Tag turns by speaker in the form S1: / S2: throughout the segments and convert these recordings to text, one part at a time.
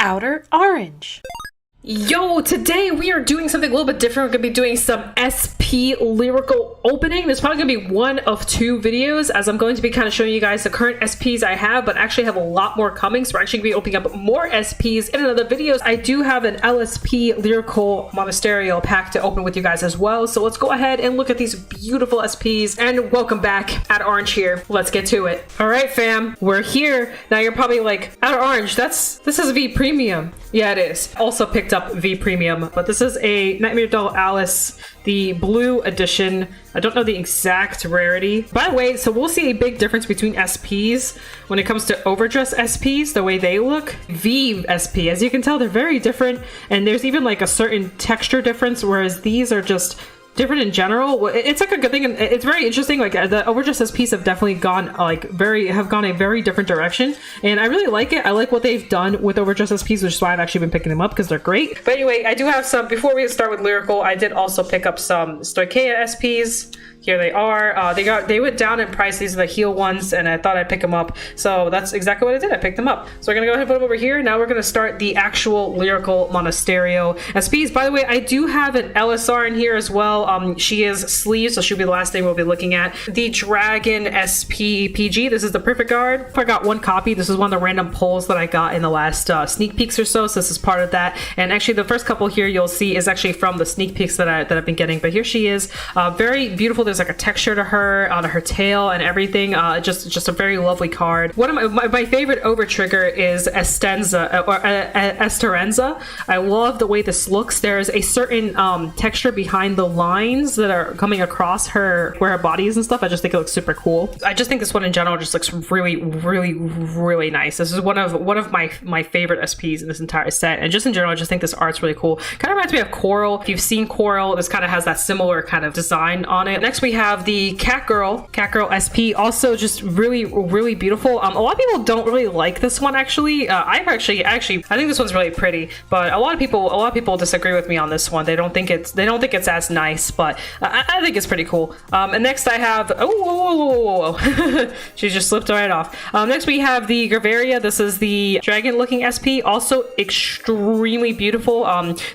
S1: Outer Orange.
S2: Yo, today we are doing something a little bit different. We're going to be doing some SP lyrical opening. There's probably going to be one of two videos, as I'm going to be kind of showing you guys the current SPs I have, but actually have a lot more coming. So we're actually going to be opening up more SPs in another videos. I do have an LSP Lyrical Monasterio pack to open with you guys as well. So let's go ahead and look at these beautiful SPs, and welcome back. Outer Orange here. Let's get to it. All right, fam, we're here. Now you're probably like, Outer Orange, this is V Premium. Yeah, it is. Also picked up V Premium, but this is a Nightmare Doll Alice, the blue edition. I don't know the exact rarity. By the way, so we'll see a big difference between SPs when it comes to overdress SPs, the way they look. V SP, as you can tell, they're very different, and there's even like a certain texture difference, whereas these are just different in general. It's like a good thing, and it's very interesting. Like the overdress SPs have definitely gone a very different direction, and I really like it. I like what they've done with overdress SPs, which is why I've actually been picking them up, because they're great. But anyway, I do have some. Before we start with lyrical, I did also pick up some Stoicheia SPs. Here they are. They went down in price. These are the heel ones, and I thought I'd pick them up. So that's exactly what I did. I picked them up. So we're gonna go ahead and put them over here. Now we're gonna start the actual Lyrical Monasterio SPs. By the way, I do have an LSR in here as well. She is sleeves, so she'll be the last thing we'll be looking at. The Dragon SP PG. This is the Perfect Guard. I got one copy. This is one of the random pulls that I got in the last sneak peeks or so. So this is part of that. And actually, the first couple here you'll see is actually from the sneak peeks that I've been getting. But here she is. Very beautiful. There's like a texture to her on her tail and everything. Just a very lovely card. One of my favorite over trigger is Estenza or Esperanza. I love the way this looks. There's a certain texture behind the lines that are coming across her where her body is and stuff. I just think it looks super cool. I just think this one in general just looks really nice. This is one of my favorite SPs in this entire set, and just in general I just think this art's really cool. Kind of reminds me of Coral. If you've seen Coral, this kind of has that similar kind of design on it. Next we have the Catgirl SP, also just really beautiful. A lot of people don't really like this one actually. I think this one's really pretty, but a lot of people disagree with me on this one. They don't think it's as nice, but I think it's pretty cool. And next I have she just slipped right off. Next we have the Gravaria. This is the dragon looking SP, also extremely beautiful.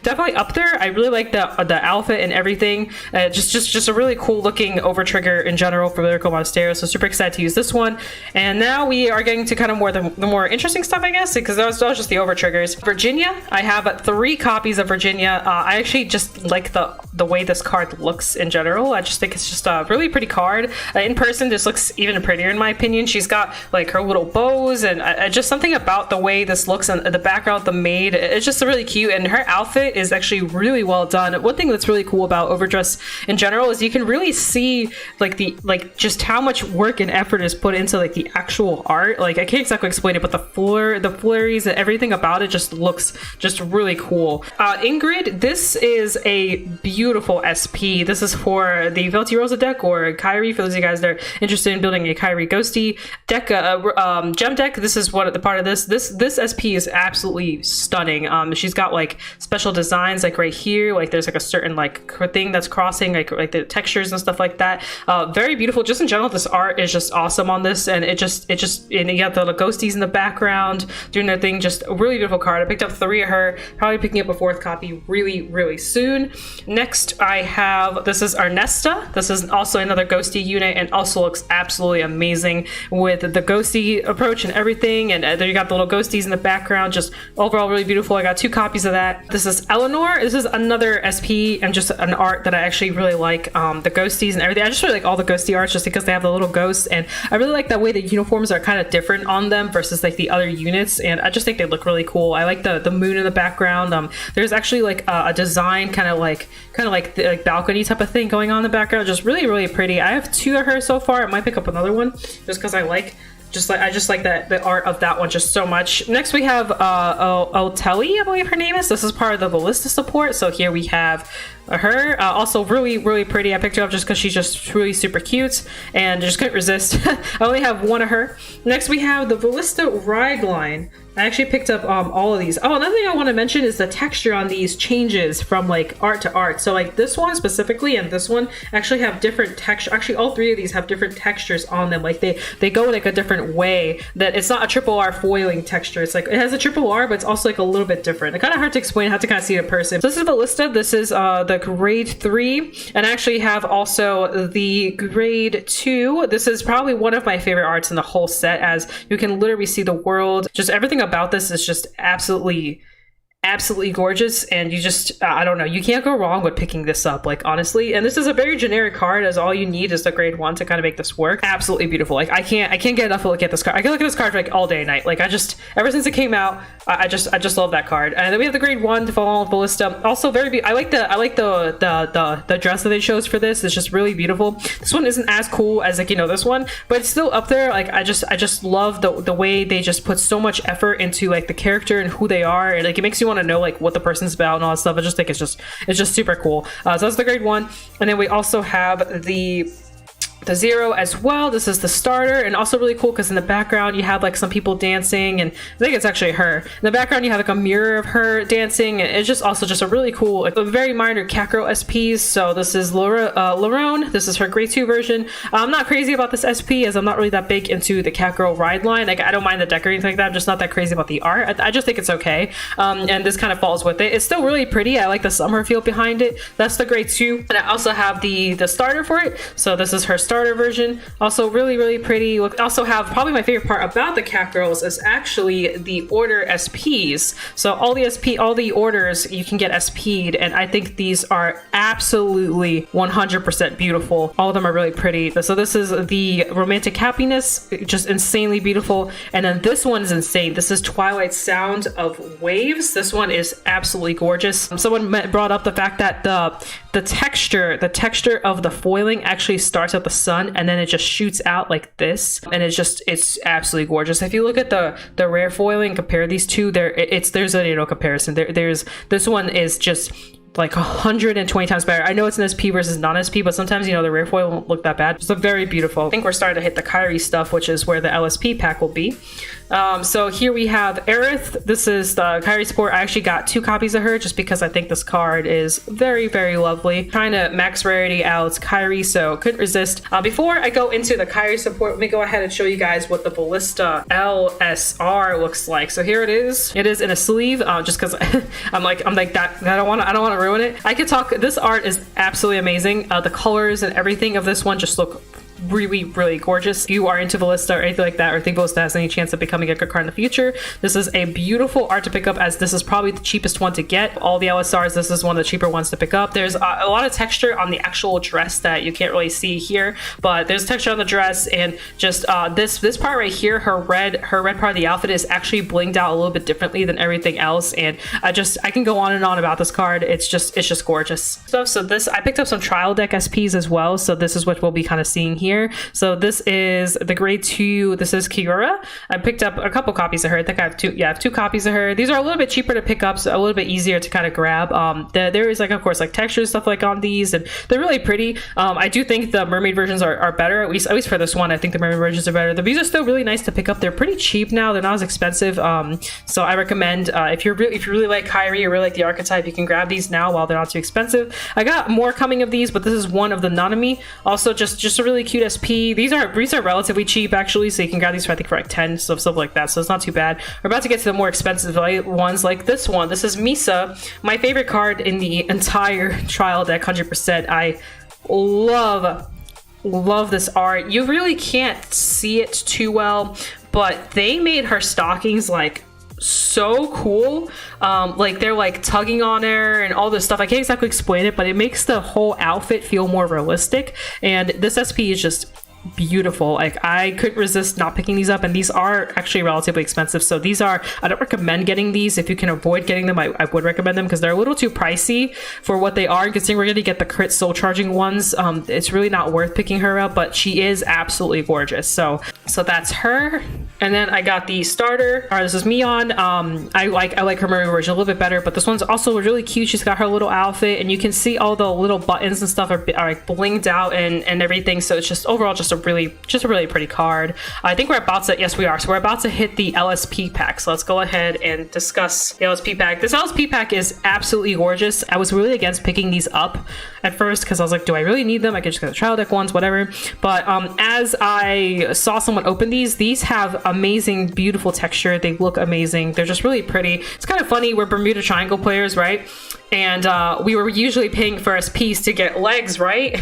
S2: Definitely up there. I really like the outfit and everything. Just a really cool looking over trigger in general for Lyrical Monasterio, so super excited to use this one. And now we are getting to kind of the more interesting stuff, I guess, because that was just the over triggers. Virginia, I have 3 copies of Virginia. I actually just like the way this card looks in general. I just think it's just a really pretty card. In person, this looks even prettier in my opinion. She's got like her little bows, and just something about the way this looks and the background, the maid, it's just really cute, and her outfit is actually really well done. One thing that's really cool about overdress in general is you can really see just how much work and effort is put into like the actual art. Like I can't exactly explain it, but the flurries and everything about it just looks just really cool. Ingrid, this is a beautiful SP. This is for the Velty Rosa deck, or Kyrie, for those of you guys that are interested in building a Kyrie Ghosty deck, gem deck. This is what the part of this SP is absolutely stunning. She's got like special designs like right here, like there's like a certain like thing that's crossing like the textures and stuff like that. Very beautiful. Just in general, this art is just awesome on this, and it just and you got the ghosties in the background doing their thing. Just a really beautiful card. I picked up 3 of her, probably picking up a 4th copy really soon. Next I have, this is Arnesta. This is also another ghosty unit, and also looks absolutely amazing with the ghosty approach and everything. And there you got the little ghosties in the background. Just overall really beautiful. I got 2 copies of that. This is Eleanor. This is another SP and just an art that I actually really like. The ghosties and everything. I just really like all the ghosty arts just because they have the little ghosts, and I really like that way the uniforms are kind of different on them versus like the other units, and I just think they look really cool. I like the moon in the background. There's actually like a design kind of like the balcony type of thing going on in the background. Just really pretty. I have 2 of her so far. I might pick up another one just because I just like the art of that one just so much. Next we have Otelli, I believe her name is. This is part of the Ballista support. So here we have her, also really pretty. I picked her up just because she's just really super cute and just couldn't resist. I only have 1 of her. Next we have the Ballista Ride line. I actually picked up all of these. Oh, another thing I want to mention is the texture on these changes from like art to art. So like this one specifically and this one actually have different texture. Actually, all three of these have different textures on them. Like they go like a different way. That it's not a triple R foiling texture. It's like it has a triple R, but it's also like a little bit different. It's kind of hard to explain. I have to kind of see it in person. So this is Ballista. This is the grade 3, and I actually have also the grade 2. This is probably one of my favorite arts in the whole set, as you can literally see the world. Just everything about this is just absolutely gorgeous, and you just I don't know, you can't go wrong with picking this up, like honestly. And this is a very generic card, as all you need is the grade 1 to kind of make this work. Absolutely beautiful. Like I can't get enough to look at this card. I can look at this card for like all day and night. Like I just, ever since it came out, I just love that card. And then we have the grade 1 to follow on with Ballista. Also very I like the dress that they chose for this. It's just really beautiful. This one isn't as cool as like, you know, this one, but it's still up there. Like I just love the way they just put so much effort into like the character and who they are, and like it makes you want to know like what the person's about and all that stuff. I just think it's just super cool. So that's the grade 1, and then we also have the 0 as well. This is the starter, and also really cool because in the background you have like some people dancing, and I think it's actually her. In the background you have like a mirror of her dancing, and it's just also just a really cool, like a very minor Kakro SPs. So this is Laurone. This is her grade 2 version. I'm not crazy about this SP, as I'm not really that big into the Kakro ride line. Like I don't mind the deck or anything like that. I'm just not that crazy about the art. I just think it's okay. And this kind of falls with it. It's still really pretty. I like the summer feel behind it. That's the grade 2, and I also have the starter for it. So this is her starter version, also really pretty. We also have probably my favorite part about the cat girls is actually the order SPs. So all the orders you can get SP'd, and I think these are absolutely 100% beautiful. All of them are really pretty. So this is the romantic happiness, just insanely beautiful. And then this one's insane. This is Twilight Sound of Waves. This one is absolutely gorgeous. Someone brought up the fact that the texture of the foiling actually starts at the sun, and then it just shoots out like this, and it's absolutely gorgeous. If you look at the rare foiling, compare these two, there's a comparison. There's this one is just like 120 times better. I know it's an SP versus non-SP, but sometimes, you know, the rare foil won't look that bad. It's very beautiful. I think we're starting to hit the Kyrie stuff, which is where the LSP pack will be. So here we have Aerith. This is the Kyrie support. I actually got 2 copies of her just because I think this card is very lovely. Trying to max rarity out Kyrie, so couldn't resist. Before I go into the Kyrie support, let me go ahead and show you guys what the Ballista LSR looks like. So here it is. It is in a sleeve, just because I'm like that. I don't want to ruin it. I could talk. This art is absolutely amazing. The colors and everything of this one just look really gorgeous. If you are into Ballista or anything like that, or think Ballista has any chance of becoming a good card in the future, this is a beautiful art to pick up, as this is probably the cheapest one to get. All the LSRs, this is one of the cheaper ones to pick up. There's a lot of texture on the actual dress that you can't really see here, but there's texture on the dress, and just this part right here, her red part of the outfit is actually blinged out a little bit differently than everything else, and I can go on and on about this card. It's just gorgeous. So this, I picked up some trial deck SPs as well, so this is what we'll be kind of seeing here. So this is the grade 2. This is Kyrie. I picked up a couple copies of her. I think I have 2. Yeah, I have 2 copies of her. These are a little bit cheaper to pick up, so a little bit easier to kind of grab. There is, like, of course, like texture stuff like on these, and they're really pretty. I do think the mermaid versions are better, at least for this one. I think the mermaid versions are better. These are still really nice to pick up. They're pretty cheap now. They're not as expensive. So I recommend if you really like Kyrie or really like the archetype, you can grab these now while they're not too expensive. I got more coming of these, but this is one of the Nanami. Also, just a really cute SP. These are relatively cheap actually, so you can grab these for, I think, for like 10, stuff like that, so it's not too bad. We're about to get to the more expensive ones, like this one. This is Misa, my favorite card in the entire trial deck, 100%. I love this art. You really can't see it too well, but they made her stockings like so cool. Like they're like tugging on her and all this stuff. I can't exactly explain it, but it makes the whole outfit feel more realistic, and this SP is just beautiful. Like I couldn't resist not picking these up, and these are actually relatively expensive, so these are, I don't recommend getting these. If you can avoid getting them, I would recommend them, because they're a little too pricey for what they are. Considering we're going to get the crit soul charging ones, it's really not worth picking her up, but she is absolutely gorgeous. So that's her. And then I got the starter. All right, this is Mion. I like her mermaid version a little bit better, but this one's also really cute. She's got her little outfit, and you can see all the little buttons and stuff are like blinged out and everything, so it's just overall just just a really pretty card. I think we're about to, yes we are, so we're about to hit the LSP pack. So let's go ahead and discuss the LSP pack. This LSP pack is absolutely gorgeous. I was really against picking these up at first because I was like, do I really need them? I could just get the trial deck ones, whatever. But as I saw someone open these have amazing, beautiful texture. They look amazing. They're just really pretty. It's kind of funny, we're Bermuda Triangle players, right? And we were usually paying for SPs to get legs, right?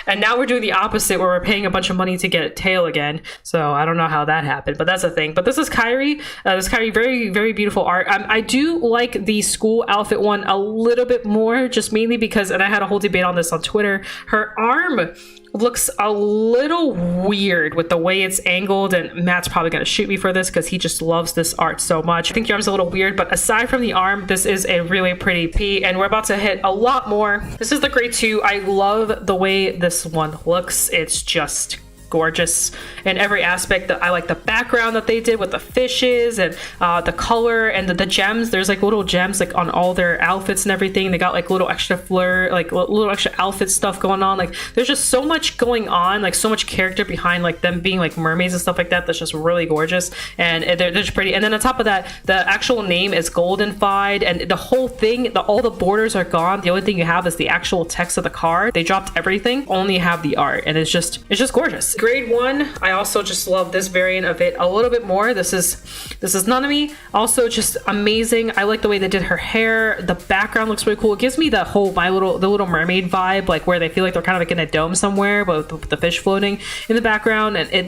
S2: And now we're doing the opposite, where we're paying a bunch of money to get tail again. So I don't know how that happened, but that's a thing. But this is Kyrie. This is Kyrie, very, very beautiful art. I do like the school outfit one a little bit more, just mainly because, and I had a whole debate on this on Twitter, her arm looks a little weird with the way it's angled, and Matt's probably gonna shoot me for this because he just loves this art so much. I think your arm's a little weird, but aside from the arm, this is a really pretty P, and we're about to hit a lot more. This is the grade 2. I love the way this one looks. It's just gorgeous in every aspect. I like the background that they did with the fishes and the color and the gems. There's like little gems like on all their outfits and everything. They got like little extra fleur, like little extra outfit stuff going on. Like there's just so much going on, like so much character behind like them being like mermaids and stuff like that. That's just really gorgeous, and they're just pretty. And then on top of that, the actual name is goldenfied, and the whole thing, all the borders are gone. The only thing you have is the actual text of the card. They dropped everything, only have the art, and it's just gorgeous. Grade 1, I also just love this variant of it a little bit more. This is Nanami, also just amazing. I like the way they did her hair. The background looks really cool. It gives me the whole the Little Mermaid vibe, like where they feel like they're kind of like in a dome somewhere, but with the fish floating in the background, and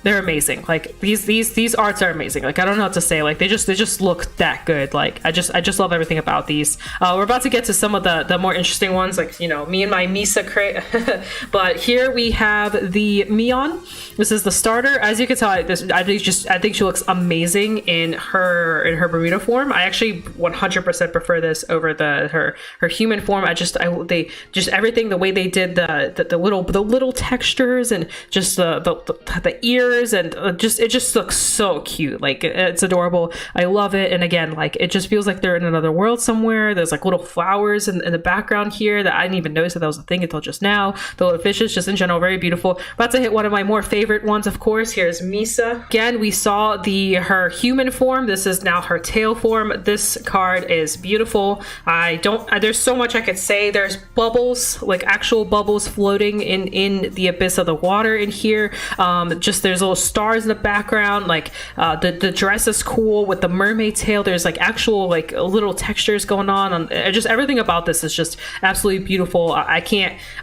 S2: they're amazing. Like these arts are amazing. Like I don't know what to say. Like they just look that good. Like I just love everything about these. We're about to get to some of the more interesting ones, like, you know, me and my Misa crate. But here we have the Mion. This is the starter. As you can tell, I think she looks amazing in her Bermuda form. I actually 100% prefer this over her human form. They everything, the way they did the little textures and just the ears, and it just looks so cute. Like it's adorable. I love it. And again, like it just feels like they're in another world somewhere. There's like little flowers in the background here that I didn't even notice that was a thing until just now. The little fishes, just in general, very beautiful. About to hit one of my more favorite ones, of course. Here's Misa. Again, we saw her human form. This is now her tail form. This card is beautiful. There's so much I could say. There's bubbles, like actual bubbles floating in the abyss of the water in here. There's little stars in the background. Like the dress is cool with the mermaid tail. There's like actual like little textures going on. Just everything about this is just absolutely beautiful. I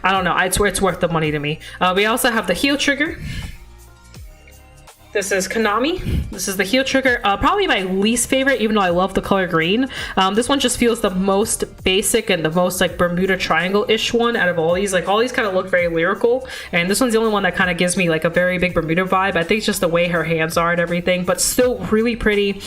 S2: don't know. I swear it's worth the money to me. We also have the heel trigger. This is Konami. This is the heel trigger. Probably my least favorite, even though I love the color green. This one just feels the most basic and the most like Bermuda Triangle-ish one out of all these. Like all these kind of look very lyrical, and this one's the only one that kind of gives me like a very big Bermuda vibe. I think it's just the way her hands are and everything, but still really pretty.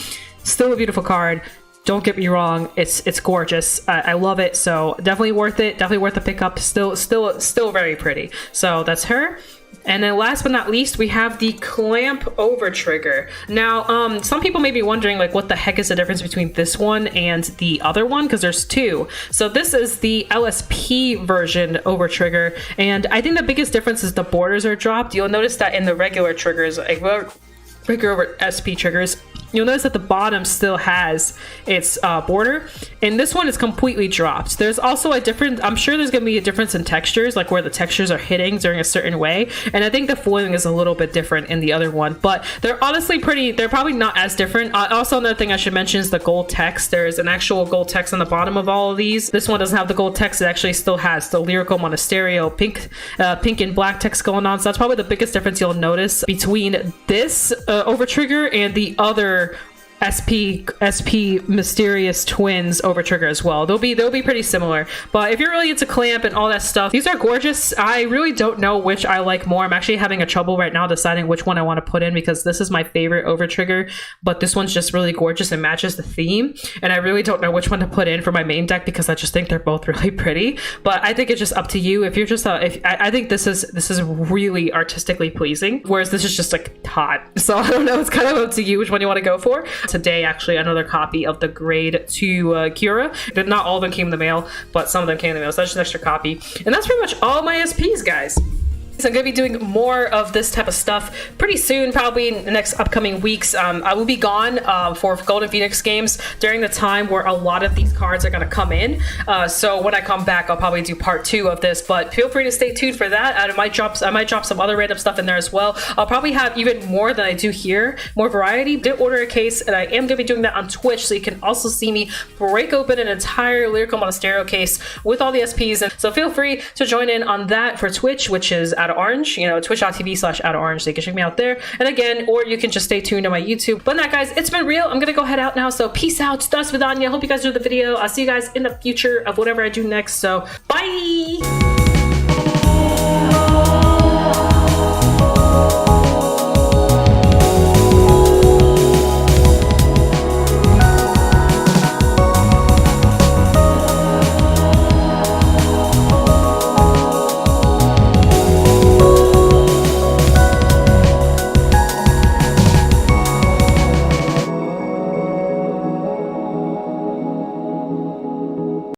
S2: Still a beautiful card. Don't get me wrong, it's gorgeous. I love it, so definitely worth it. Definitely worth the pickup. Still very pretty. So that's her. And then last but not least, we have the clamp over trigger. Now, some people may be wondering, like, what the heck is the difference between this one and the other one? Because there's two. So this is the LSP version over trigger. And I think the biggest difference is the borders are dropped. You'll notice that in the regular triggers, like regular over SP triggers, you'll notice that the bottom still has its border, and this one is completely dropped. There's also a different, I'm sure there's going to be a difference in textures, like where the textures are hitting during a certain way, and I think the foiling is a little bit different in the other one, but they're honestly they're probably not as different. Also, another thing I should mention is the gold text. There's an actual gold text on the bottom of all of these. This one doesn't have the gold text. It actually still has the Lyrical Monasterio pink and black text going on, so that's probably the biggest difference you'll notice between this over trigger and the other SP Mysterious Twins over trigger as well. They'll be pretty similar. But if you're really into clamp and all that stuff, these are gorgeous. I really don't know which I like more. I'm actually having a trouble right now deciding which one I want to put in, because this is my favorite over trigger, but this one's just really gorgeous and matches the theme. And I really don't know which one to put in for my main deck, because I just think they're both really pretty. But I think it's just up to you. If you're just I think this is really artistically pleasing, whereas this is just like hot. So I don't know. It's kind of up to you which one you want to go for. Today, actually, another copy of the grade 2 Kira. Not all of them came in the mail, but some of them came in the mail, so that's just an extra copy. And that's pretty much all my SPs, guys. So I'm gonna be doing more of this type of stuff pretty soon, probably in the next upcoming weeks. I will be gone for Golden Phoenix games during the time where a lot of these cards are gonna come in. So when I come back, I'll probably do part 2 of this, but feel free to stay tuned for that. I might drop some other random stuff in there as well. I'll probably have even more than I do here, more variety. Did order a case, and I am gonna be doing that on Twitch, so you can also see me break open an entire Lyrical Monasterio case with all the SPs. And so feel free to join in on that for Twitch, which is OuterOrange, you know, twitch.tv/OuterOrange, so you can check me out there. And again, or you can just stay tuned to my YouTube. But that, guys, it's been real. I'm gonna go head out now, so peace out. Das vidanya. Hope you guys enjoyed the video. I'll see you guys in the future of whatever I do next, so bye.